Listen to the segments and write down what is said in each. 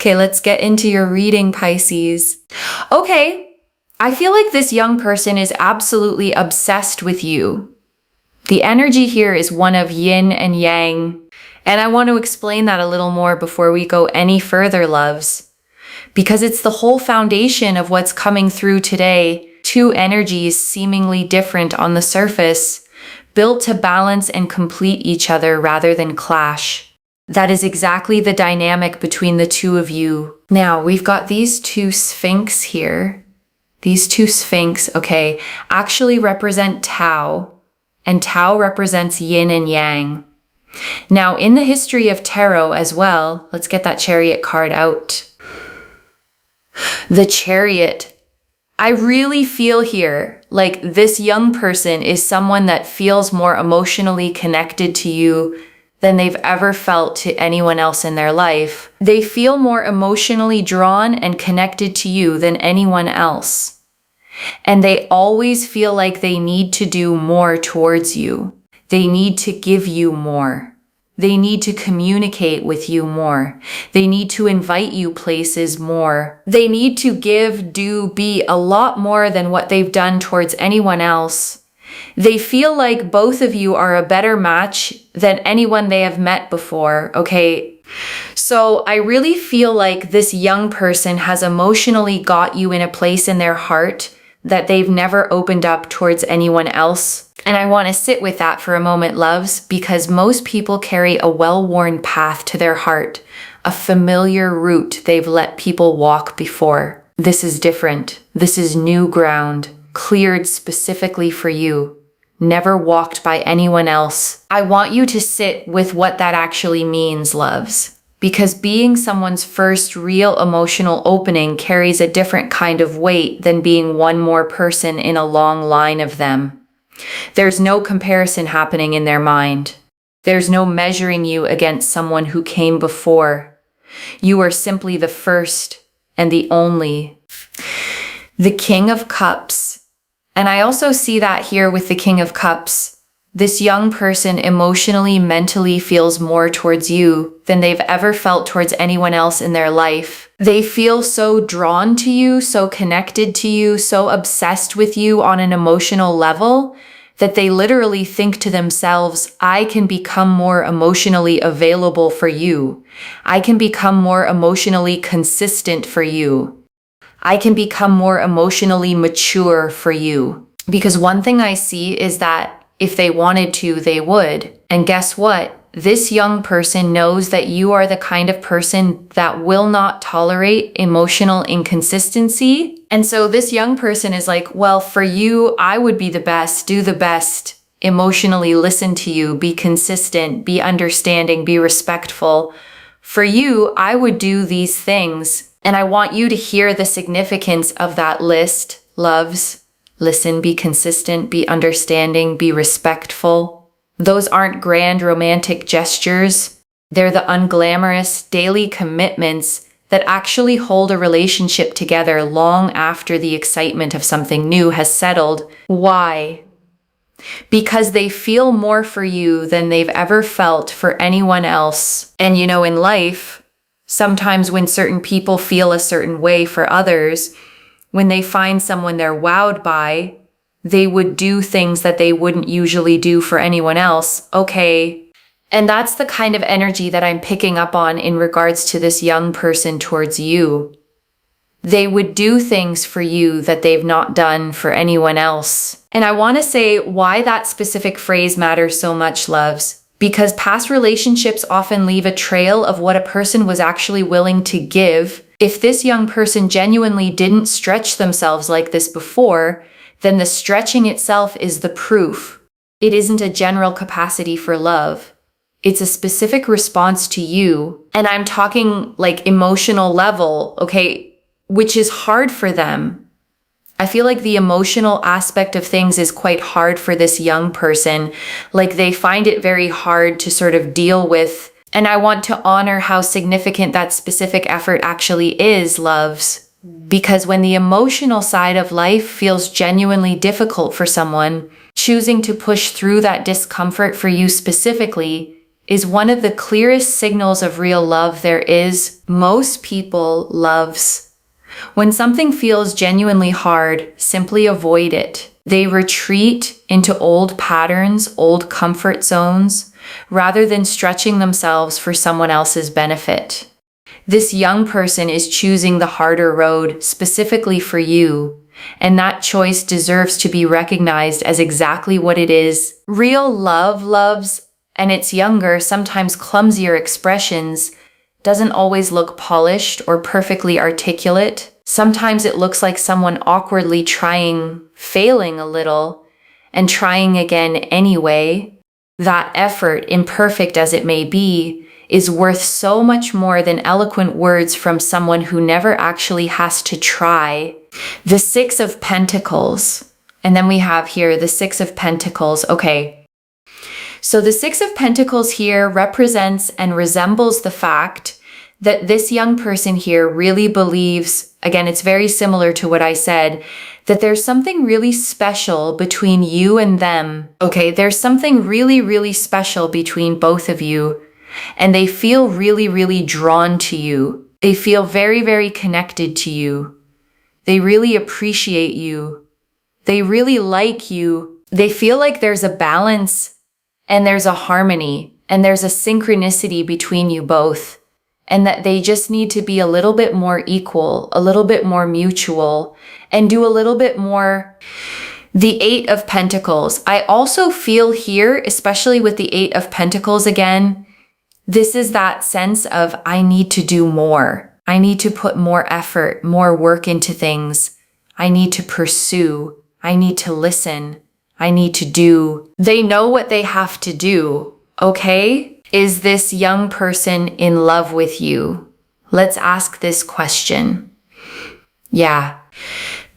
Okay, let's get into your reading, Pisces. Okay, I feel like this young person is absolutely obsessed with you. The energy here is one of yin and yang, and I want to explain that a little more before we go any further, loves, because it's the whole foundation of what's coming through today. Two energies seemingly different on the surface, built to balance and complete each other rather than clash. That is exactly the dynamic between the two of you. Now, we've got these two sphinx here. These two sphinx, okay, actually represent Tao, and Tao represents yin and yang. Now, in the history of tarot as well, let's get that Chariot card out. The Chariot. I really feel here like this young person is someone that feels more emotionally connected to you than they've ever felt to anyone else in their life. They feel more emotionally drawn and connected to you than anyone else. And they always feel like they need to do more towards you. They need to give you more. They need to communicate with you more. They need to invite you places more. They need to give, do, be a lot more than what they've done towards anyone else. They feel like both of you are a better match than anyone they have met before, okay? So I really feel like this young person has emotionally got you in a place in their heart that they've never opened up towards anyone else. And I want to sit with that for a moment, loves, because most people carry a well-worn path to their heart, a familiar route they've let people walk before. This is different. This is new ground, cleared specifically for you, never walked by anyone else. I want you to sit with what that actually means, loves. Because being someone's first real emotional opening carries a different kind of weight than being one more person in a long line of them. There's no comparison happening in their mind. There's no measuring you against someone who came before. You are simply the first and the only. The King of Cups. And I also see that here with the King of Cups. This young person emotionally, mentally feels more towards you than they've ever felt towards anyone else in their life. They feel so drawn to you, so connected to you, so obsessed with you on an emotional level that they literally think to themselves, I can become more emotionally available for you. I can become more emotionally consistent for you. I can become more emotionally mature for you. Because one thing I see is that if they wanted to, they would. And guess what? This young person knows that you are the kind of person that will not tolerate emotional inconsistency. And so this young person is like, well, for you, I would be the best, do the best, emotionally listen to you, be consistent, be understanding, be respectful. For you, I would do these things. And I want you to hear the significance of that list, loves. Listen, be consistent, be understanding, be respectful. Those aren't grand romantic gestures. They're the unglamorous daily commitments that actually hold a relationship together long after the excitement of something new has settled. Why? Because they feel more for you than they've ever felt for anyone else. And you know, in life, sometimes when certain people feel a certain way for others, when they find someone they're wowed by, they would do things that they wouldn't usually do for anyone else. Okay. And that's the kind of energy that I'm picking up on in regards to this young person towards you. They would do things for you that they've not done for anyone else. And I want to say why that specific phrase matters so much, loves. Because past relationships often leave a trail of what a person was actually willing to give. If this young person genuinely didn't stretch themselves like this before, then the stretching itself is the proof. It isn't a general capacity for love. It's a specific response to you. And I'm talking like emotional level, okay, which is hard for them. I feel like the emotional aspect of things is quite hard for this young person. Like they find it very hard to sort of deal with. And I want to honor how significant that specific effort actually is, loves. Because when the emotional side of life feels genuinely difficult for someone, choosing to push through that discomfort for you specifically is one of the clearest signals of real love there is. Most people loves. When something feels genuinely hard, simply avoid it. They retreat into old patterns, old comfort zones, rather than stretching themselves for someone else's benefit. This young person is choosing the harder road specifically for you, and that choice deserves to be recognized as exactly what it is. Real love loves, and its younger, sometimes clumsier expressions doesn't always look polished or perfectly articulate. Sometimes it looks like someone awkwardly trying, failing a little, and trying again anyway. That effort, imperfect as it may be, is worth so much more than eloquent words from someone who never actually has to try. The Six of Pentacles. And then we have here the Six of Pentacles. Okay. So the Six of Pentacles here represents and resembles the fact that this young person here really believes, again, it's very similar to what I said, that there's something really special between you and them. Okay, there's something really, really special between both of you. And they feel really, really drawn to you. They feel very, very connected to you. They really appreciate you. They really like you. They feel like there's a balance and there's a harmony and there's a synchronicity between you both. And that they just need to be a little bit more equal, a little bit more mutual, and do a little bit more. The Eight of Pentacles. I also feel here, especially with the Eight of Pentacles again, this is that sense of I need to do more. I need to put more effort, more work into things. I need to pursue. I need to listen. I need to do. They know what they have to do, okay? Is this young person in love with you? Let's ask this question. Yeah.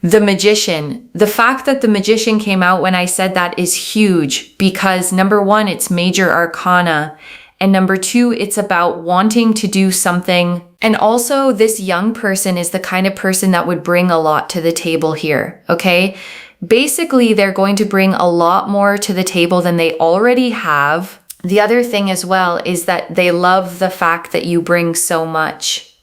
The Magician. The fact that the Magician came out when I said that is huge because number one, it's major arcana. And number two, it's about wanting to do something. And also this young person is the kind of person that would bring a lot to the table here. Okay. Basically, they're going to bring a lot more to the table than they already have. The other thing as well is that they love the fact that you bring so much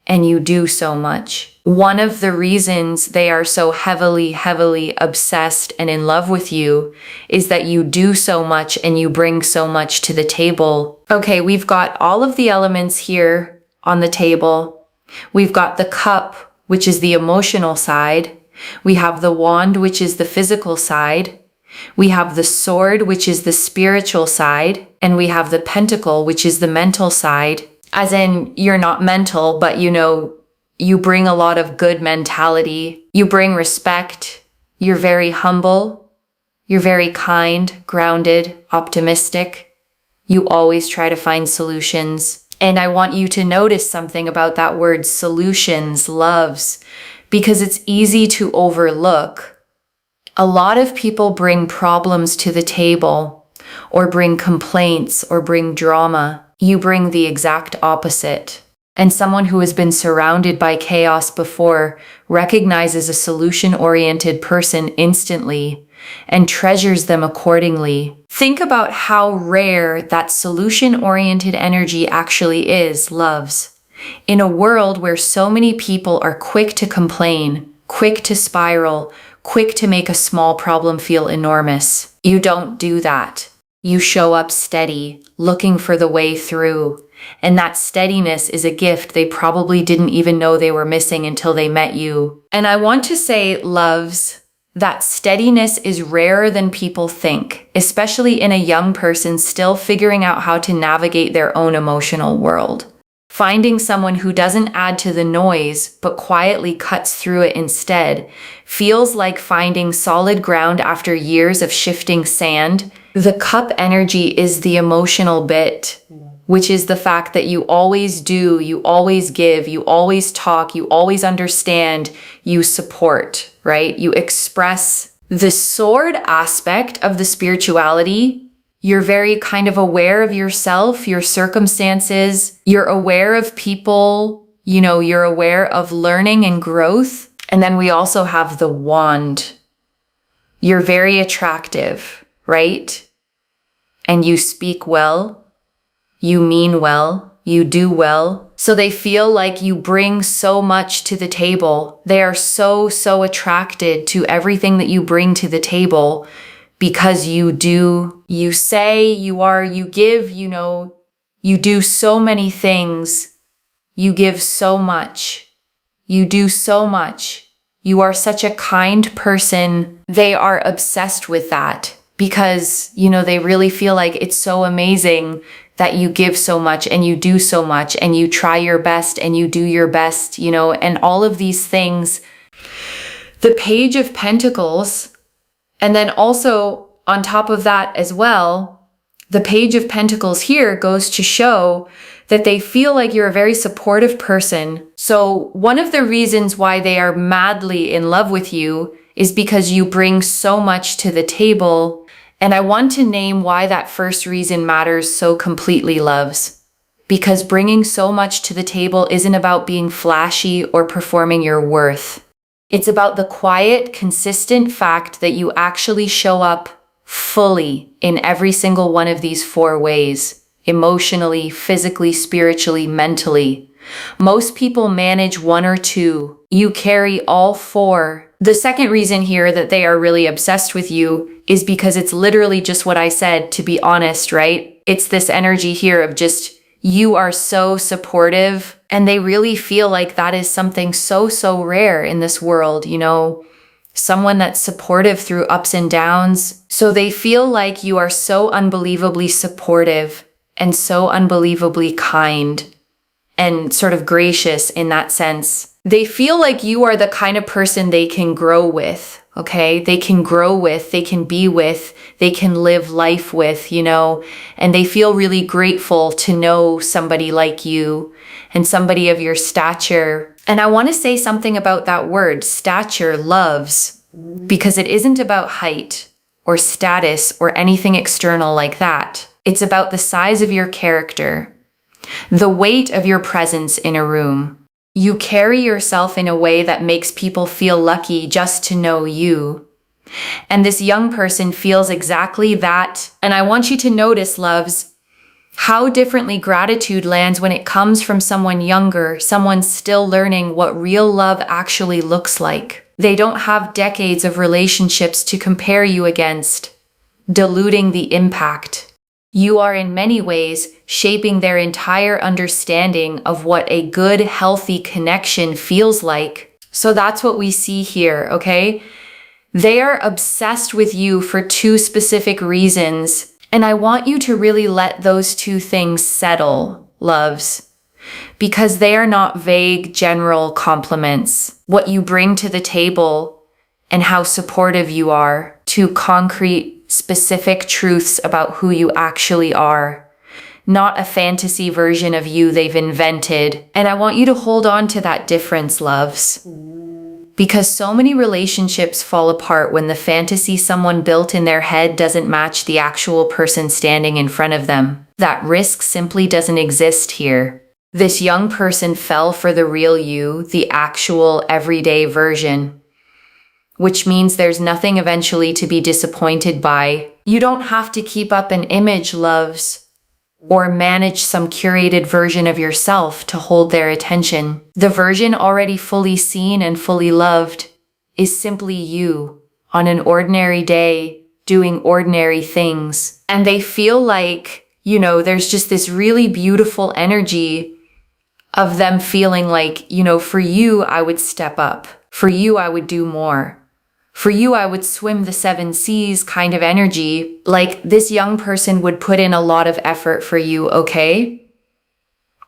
and you do so much. One of the reasons they are so heavily, heavily obsessed and in love with you is that you do so much and you bring so much to the table. Okay, we've got all of the elements here on the table. We've got the cup, which is the emotional side. We have the wand, which is the physical side. We have the sword, which is the spiritual side, and we have the pentacle, which is the mental side. As in, you're not mental, but you bring a lot of good mentality. You bring respect. You're very humble. You're very kind, grounded, optimistic. You always try to find solutions. And I want you to notice something about that word solutions, loves, because it's easy to overlook. A lot of people bring problems to the table, or bring complaints, or bring drama. You bring the exact opposite. And someone who has been surrounded by chaos before recognizes a solution-oriented person instantly and treasures them accordingly. Think about how rare that solution-oriented energy actually is, loves. In a world where so many people are quick to complain, quick to spiral, quick to make a small problem feel enormous. You don't do that. You show up steady, looking for the way through. And that steadiness is a gift they probably didn't even know they were missing until they met you. And I want to say, loves, that steadiness is rarer than people think, especially in a young person still figuring out how to navigate their own emotional world. Finding someone who doesn't add to the noise, but quietly cuts through it instead, feels like finding solid ground after years of shifting sand. The cup energy is the emotional bit, which is the fact that you always do, you always give, you always talk, you always understand, you support, right? You express. The sword aspect of the spirituality. You're very kind of aware of yourself, your circumstances. You're aware of people, you're aware of learning and growth. And then we also have the wand. You're very attractive, right? And you speak well. you mean well, you do well. So they feel like you bring so much to the table. They are so, so attracted to everything that you bring to the table because you do, you say, you are, you give, you do so many things. You give so much. You do so much. You are such a kind person. They are obsessed with that because, they really feel like it's so amazing that you give so much and you do so much and you try your best and you do your best, and all of these things. The Page of Pentacles, and then also on top of that as well, the Page of Pentacles here goes to show that they feel like you're a very supportive person. So one of the reasons why they are madly in love with you is because you bring so much to the table. And I want to name why that first reason matters so completely, loves. Because bringing so much to the table isn't about being flashy or performing your worth. It's about the quiet, consistent fact that you actually show up fully in every single one of these 4 ways. Emotionally, physically, spiritually, mentally. Most people manage 1 or 2. You carry all 4. The second reason here that they are really obsessed with you is because it's literally just what I said, to be honest, right? It's this energy here of just, you are so supportive, and they really feel like that is something so, so rare in this world, someone that's supportive through ups and downs. So they feel like you are so unbelievably supportive and so unbelievably kind and sort of gracious in that sense. They feel like you are the kind of person they can grow with, okay? They can grow with, they can be with, they can live life with, and they feel really grateful to know somebody like you and somebody of your stature. And I want to say something about that word, stature, loves, because it isn't about height or status or anything external like that. It's about the size of your character, the weight of your presence in a room. You carry yourself in a way that makes people feel lucky just to know you. And this young person feels exactly that. And I want you to notice, loves, how differently gratitude lands when it comes from someone younger, someone still learning what real love actually looks like. They don't have decades of relationships to compare you against, diluting the impact. You are in many ways shaping their entire understanding of what a good, healthy connection feels like. So that's what we see here, okay? They are obsessed with you for 2 specific reasons. And I want you to really let those 2 things settle, loves, because they are not vague, general compliments. What you bring to the table and how supportive you are, to concrete, specific truths about who you actually are, not a fantasy version of you they've invented. And I want you to hold on to that difference, loves, because so many relationships fall apart when the fantasy someone built in their head doesn't match the actual person standing in front of them. That risk simply doesn't exist here. This young person fell for the real you, the actual everyday version, which means there's nothing eventually to be disappointed by. You don't have to keep up an image, loves, or manage some curated version of yourself to hold their attention. The version already fully seen and fully loved is simply you on an ordinary day doing ordinary things. And they feel like, there's just this really beautiful energy of them feeling like, for you, I would step up. For you, I would do more. For you, I would swim the 7 seas kind of energy. Like this young person would put in a lot of effort for you, okay?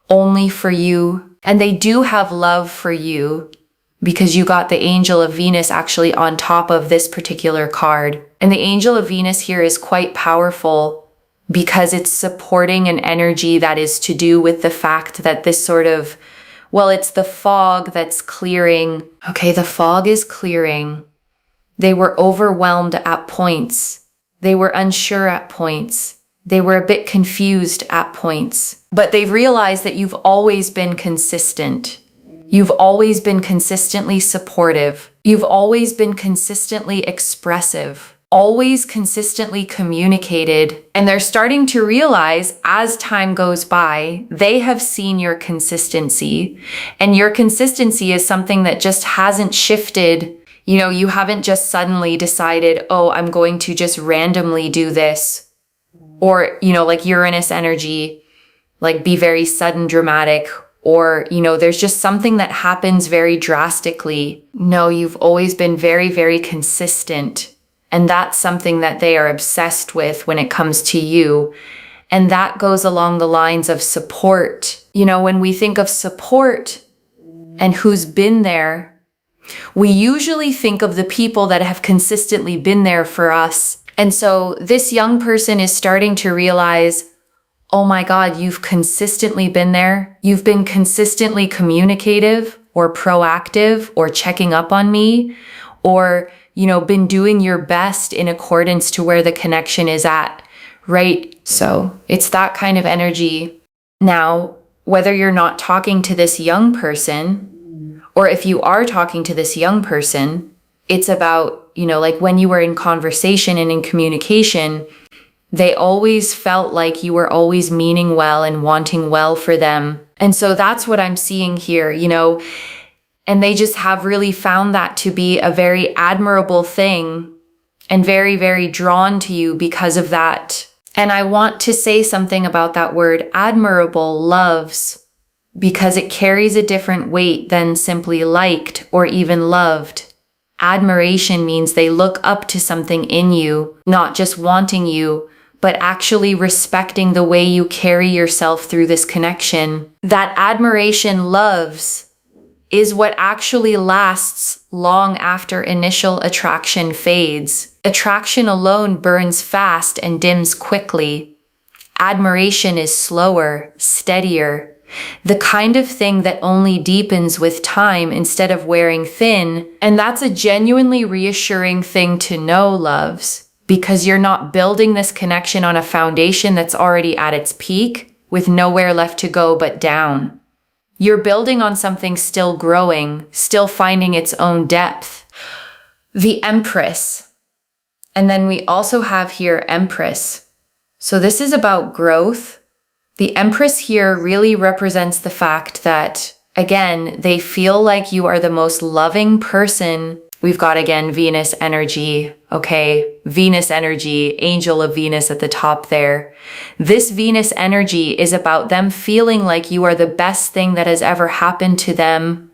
Only for you. And they do have love for you because you got the Angel of Venus actually on top of this particular card. And the Angel of Venus here is quite powerful because it's supporting an energy that is to do with the fact that this sort of, it's the fog that's clearing. Okay, the fog is clearing. They were overwhelmed at points. They were unsure at points. They were a bit confused at points. But they've realized that you've always been consistent. You've always been consistently supportive. You've always been consistently expressive. always consistently communicated, and they're starting to realize as time goes by, they have seen your consistency, and your consistency is something that just hasn't shifted. You haven't just suddenly decided, oh, I'm going to just randomly do this, or, like Uranus energy, like be very sudden, dramatic, or, there's just something that happens very drastically. No, you've always been very, very consistent. And that's something that they are obsessed with when it comes to you. And that goes along the lines of support. When we think of support and who's been there, we usually think of the people that have consistently been there for us. And so this young person is starting to realize, oh my God, you've consistently been there. You've been consistently communicative or proactive or checking up on me, or been doing your best in accordance to where the connection is at, right? So it's that kind of energy. Now, whether you're not talking to this young person, or if you are talking to this young person, it's about, like when you were in conversation and in communication, they always felt like you were always meaning well and wanting well for them. And so that's what I'm seeing here, and they just have really found that to be a very admirable thing and very, very drawn to you because of that. And I want to say something about that word admirable, loves, because it carries a different weight than simply liked or even loved. Admiration means they look up to something in you, not just wanting you, but actually respecting the way you carry yourself through this connection. That admiration, loves, is what actually lasts long after initial attraction fades. Attraction alone burns fast and dims quickly. Admiration is slower, steadier, the kind of thing that only deepens with time instead of wearing thin. And that's a genuinely reassuring thing to know, loves, because you're not building this connection on a foundation that's already at its peak with nowhere left to go but down. You're building on something still growing, still finding its own depth. The Empress. And then we also have here Empress. So this is about growth. The Empress here really represents the fact that, again, they feel like you are the most loving person. We've got, again, Venus energy. Okay, Venus energy, angel of Venus at the top there. This Venus energy is about them feeling like you are the best thing that has ever happened to them.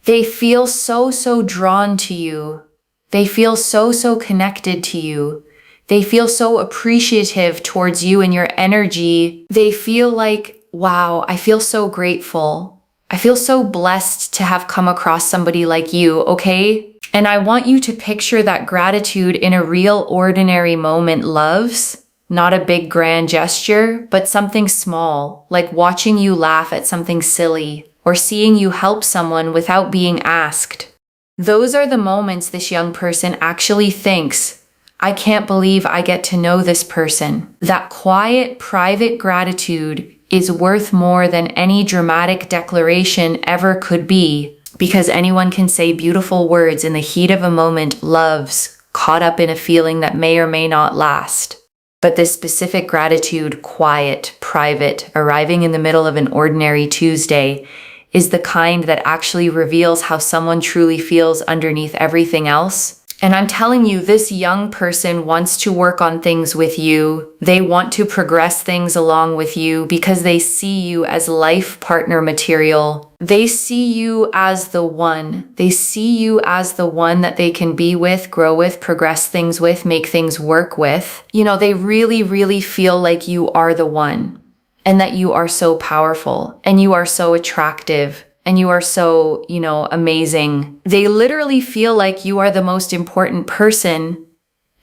They feel so drawn to you. They feel so connected to you. They feel so appreciative towards you and your energy. They feel like, wow, I feel so grateful. I feel so blessed to have come across somebody like you, okay? And I want you to picture that gratitude in a real ordinary moment, loves. Not a big grand gesture, but something small, like watching you laugh at something silly or seeing you help someone without being asked. Those are the moments this young person actually thinks, I can't believe I get to know this person. That quiet, private gratitude is worth more than any dramatic declaration ever could be. Because anyone can say beautiful words in the heat of a moment, loves, caught up in a feeling that may or may not last. But this specific gratitude, quiet, private, arriving in the middle of an ordinary Tuesday, is the kind that actually reveals how someone truly feels underneath everything else. And I'm telling you, this young person wants to work on things with you. They want to progress things along with you because they see you as life partner material. They see you as the one. They see you as the one that they can be with, grow with, progress things with, make things work with. They really feel like you are the one, and that you are so powerful, and you are so attractive, and you are so, amazing. They literally feel like you are the most important person,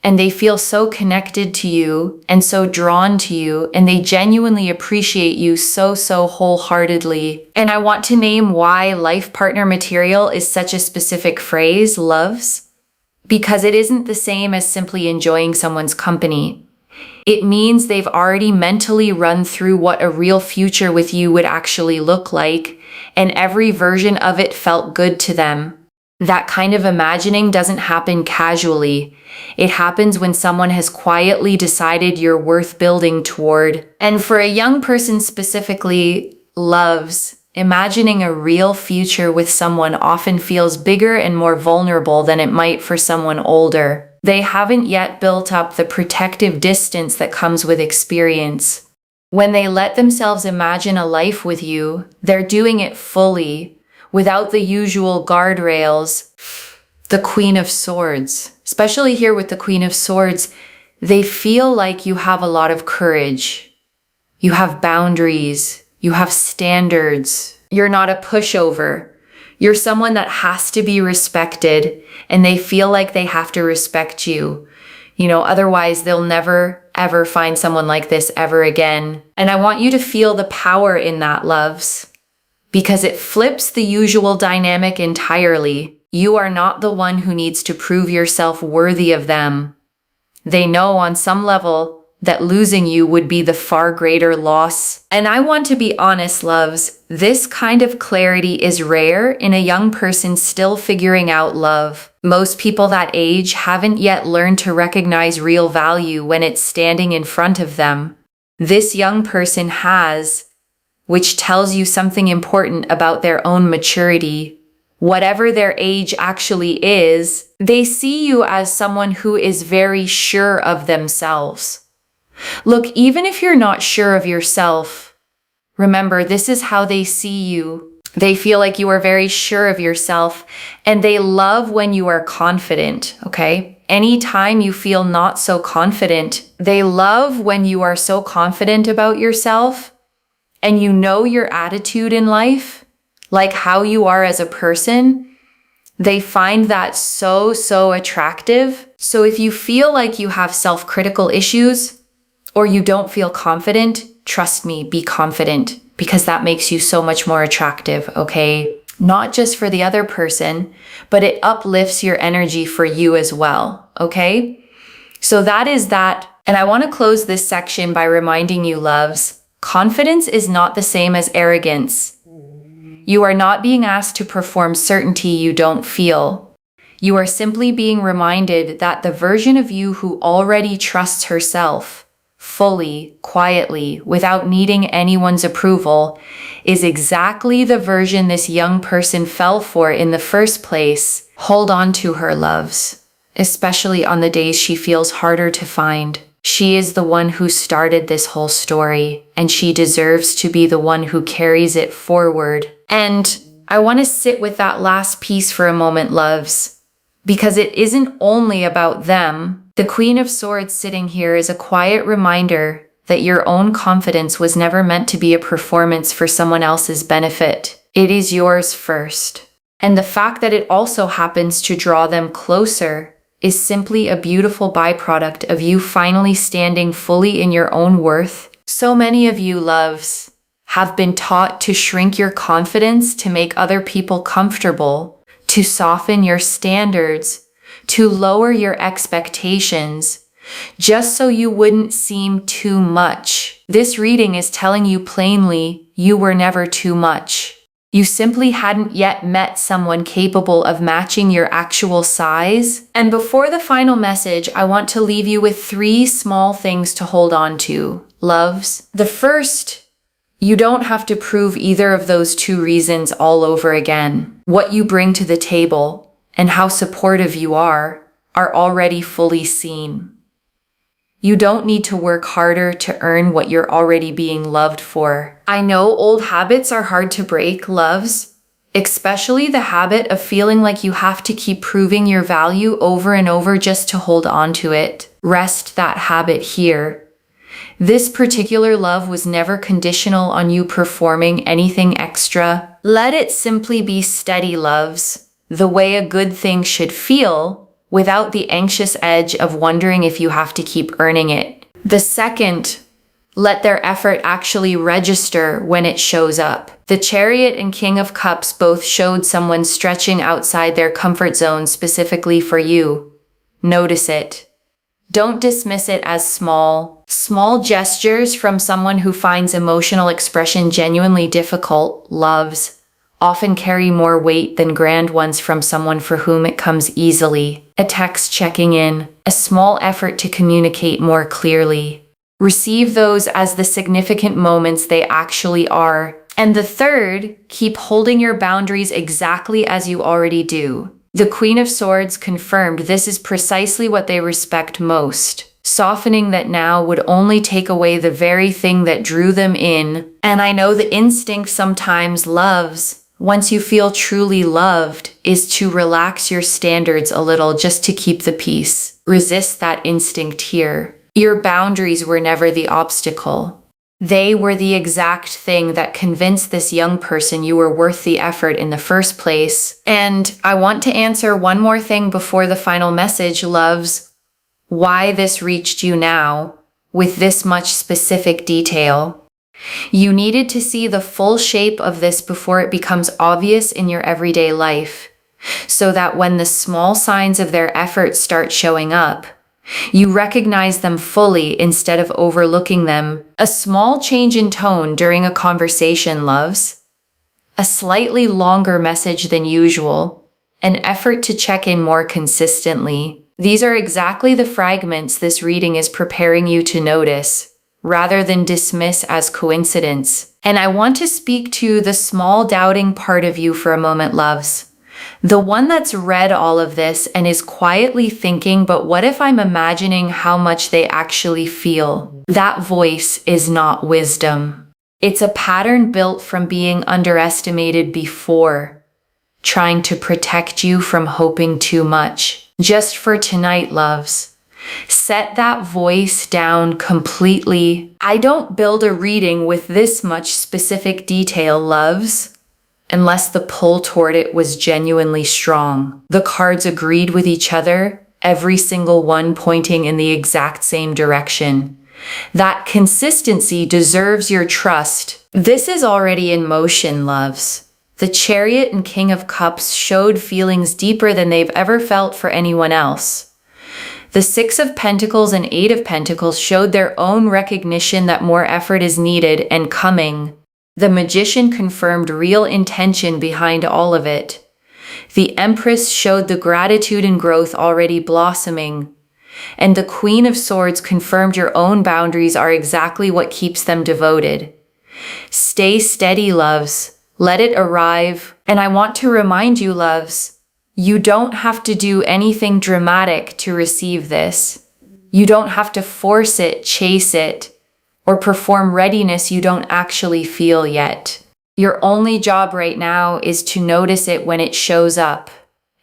and they feel so connected to you and so drawn to you, and they genuinely appreciate you so wholeheartedly. And I want to name why life partner material is such a specific phrase, loves, because it isn't the same as simply enjoying someone's company. It means they've already mentally run through what a real future with you would actually look like, and every version of it felt good to them. That kind of imagining doesn't happen casually. It happens when someone has quietly decided you're worth building toward. And for a young person specifically, loves, imagining a real future with someone often feels bigger and more vulnerable than it might for someone older. They haven't yet built up the protective distance that comes with experience. When they let themselves imagine a life with you, they're doing it fully, without the usual guardrails. The Queen of Swords, especially here with the Queen of Swords, they feel like you have a lot of courage. You have boundaries. You have standards. You're not a pushover. You're someone that has to be respected, and they feel like they have to respect you. Otherwise they'll never, ever find someone like this ever again. And I want you to feel the power in that, loves, because it flips the usual dynamic entirely. You are not the one who needs to prove yourself worthy of them. They know on some level that losing you would be the far greater loss. And I want to be honest, loves, this kind of clarity is rare in a young person still figuring out love. Most people that age haven't yet learned to recognize real value when it's standing in front of them. This young person has, which tells you something important about their own maturity. Whatever their age actually is, they see you as someone who is very sure of themselves. Look, even if you're not sure of yourself, remember, this is how they see you. They feel like you are very sure of yourself, and they love when you are confident, okay? Anytime you feel not so confident, they love when you are so confident about yourself and you know your attitude in life, like how you are as a person. They find that so attractive. So if you feel like you have self-critical issues, or you don't feel confident, trust me, be confident, because that makes you so much more attractive, okay? Not just for the other person, but it uplifts your energy for you as well, okay? So that is that. And I want to close this section by reminding you, loves, confidence is not the same as arrogance. You are not being asked to perform certainty you don't feel. You are simply being reminded that the version of you who already trusts herself, fully, quietly, without needing anyone's approval, is exactly the version this young person fell for in the first place. Hold on to her, loves, especially on the days she feels harder to find. She is the one who started this whole story, and she deserves to be the one who carries it forward. And I want to sit with that last piece for a moment, loves, because it isn't only about them. The Queen of Swords sitting here is a quiet reminder that your own confidence was never meant to be a performance for someone else's benefit. It is yours first. And the fact that it also happens to draw them closer is simply a beautiful byproduct of you finally standing fully in your own worth. So many of you, loves, have been taught to shrink your confidence to make other people comfortable, to soften your standards, to lower your expectations, just so you wouldn't seem too much. This reading is telling you plainly you were never too much. You simply hadn't yet met someone capable of matching your actual size. And before the final message, I want to leave you with 3 small things to hold on to, loves. The first, you don't have to prove either of those 2 reasons all over again. What you bring to the table and how supportive you are already fully seen. You don't need to work harder to earn what you're already being loved for. I know old habits are hard to break, loves, especially the habit of feeling like you have to keep proving your value over and over just to hold on to it. Rest that habit here. This particular love was never conditional on you performing anything extra. Let it simply be steady, loves, the way a good thing should feel, without the anxious edge of wondering if you have to keep earning it. The second, let their effort actually register when it shows up. The Chariot and King of Cups both showed someone stretching outside their comfort zone specifically for you. Notice it. Don't dismiss it as small. Small gestures from someone who finds emotional expression genuinely difficult, loves, often carry more weight than grand ones from someone for whom it comes easily. A text checking in, a small effort to communicate more clearly. Receive those as the significant moments they actually are. And the third, keep holding your boundaries exactly as you already do. The Queen of Swords confirmed this is precisely what they respect most. Softening that now would only take away the very thing that drew them in. And I know the instinct sometimes loves, once you feel truly loved, is to relax your standards a little just to keep the peace. Resist that instinct here. Your boundaries were never the obstacle. They were the exact thing that convinced this young person you were worth the effort in the first place. And I want to answer one more thing before the final message, loves. Why this reached you now, with this much specific detail. You needed to see the full shape of this before it becomes obvious in your everyday life, so that when the small signs of their effort start showing up, you recognize them fully instead of overlooking them. A small change in tone during a conversation, loves. A slightly longer message than usual. An effort to check in more consistently. These are exactly the fragments this reading is preparing you to notice, rather than dismiss as coincidence. And I want to speak to the small doubting part of you for a moment, loves. The one that's read all of this and is quietly thinking, but what if I'm imagining how much they actually feel? That voice is not wisdom. It's a pattern built from being underestimated before, trying to protect you from hoping too much. Just for tonight, loves. Set that voice down completely. I don't build a reading with this much specific detail, loves, unless the pull toward it was genuinely strong. The cards agreed with each other, every single one pointing in the exact same direction. That consistency deserves your trust. This is already in motion, loves. The Chariot and King of Cups showed feelings deeper than they've ever felt for anyone else. The Six of Pentacles and Eight of Pentacles showed their own recognition that more effort is needed and coming. The Magician confirmed real intention behind all of it. The Empress showed the gratitude and growth already blossoming. And the Queen of Swords confirmed your own boundaries are exactly what keeps them devoted. Stay steady, loves. Let it arrive. And I want to remind you, loves, you don't have to do anything dramatic to receive this. You don't have to force it, chase it, or perform readiness you don't actually feel yet. Your only job right now is to notice it when it shows up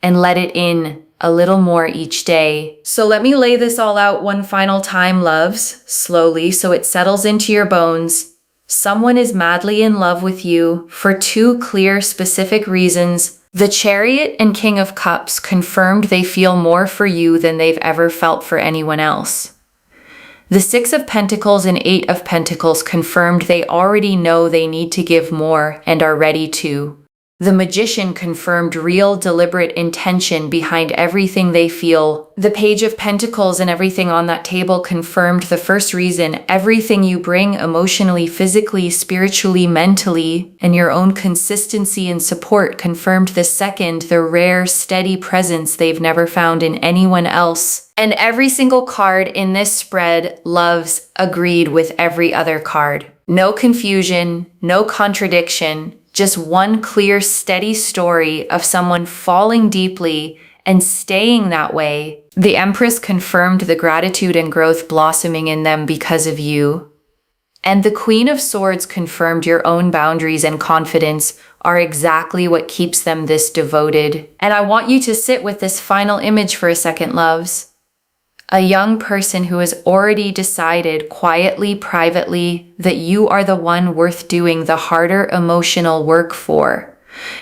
and let it in a little more each day. So let me lay this all out one final time, loves, slowly so it settles into your bones. Someone is madly in love with you for two clear, specific reasons. The Chariot and King of Cups confirmed they feel more for you than they've ever felt for anyone else. The Six of Pentacles and Eight of Pentacles confirmed they already know they need to give more and are ready to. The Magician confirmed real, deliberate intention behind everything they feel. The Page of Pentacles and everything on that table confirmed the first reason, everything you bring emotionally, physically, spiritually, mentally, and your own consistency and support confirmed the second, the rare, steady presence they've never found in anyone else. And every single card in this spread, loves, agreed with every other card. No confusion, no contradiction. Just one clear, steady story of someone falling deeply and staying that way. The Empress confirmed the gratitude and growth blossoming in them because of you. And the Queen of Swords confirmed your own boundaries and confidence are exactly what keeps them this devoted. And I want you to sit with this final image for a second, loves. A young person who has already decided quietly, privately, that you are the one worth doing the harder emotional work for.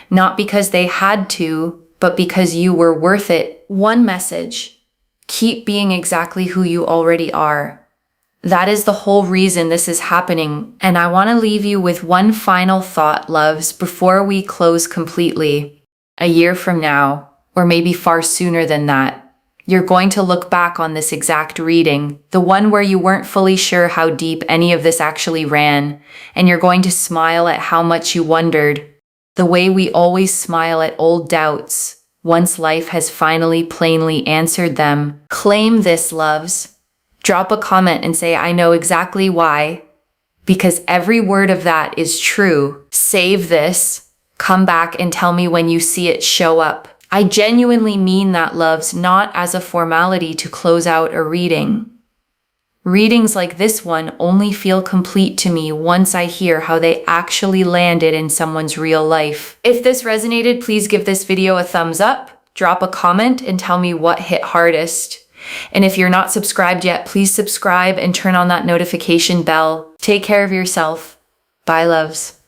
Not because they had to, but because you were worth it. One message: keep being exactly who you already are. That is the whole reason this is happening. And I want to leave you with one final thought, loves, before we close completely. A year from now, or maybe far sooner than that, you're going to look back on this exact reading, the one where you weren't fully sure how deep any of this actually ran, and you're going to smile at how much you wondered, The way we always smile at old doubts once life has finally plainly answered them. Claim this, loves. Drop a comment and say, I know exactly why, because every word of that is true. Save this. Come back and tell me when you see it show up. I genuinely mean that, loves, not as a formality to close out a reading. Readings like this one only feel complete to me once I hear how they actually landed in someone's real life. If this resonated, please give this video a thumbs up, drop a comment, and tell me what hit hardest. And if you're not subscribed yet, please subscribe and turn on that notification bell. Take care of yourself. Bye, loves.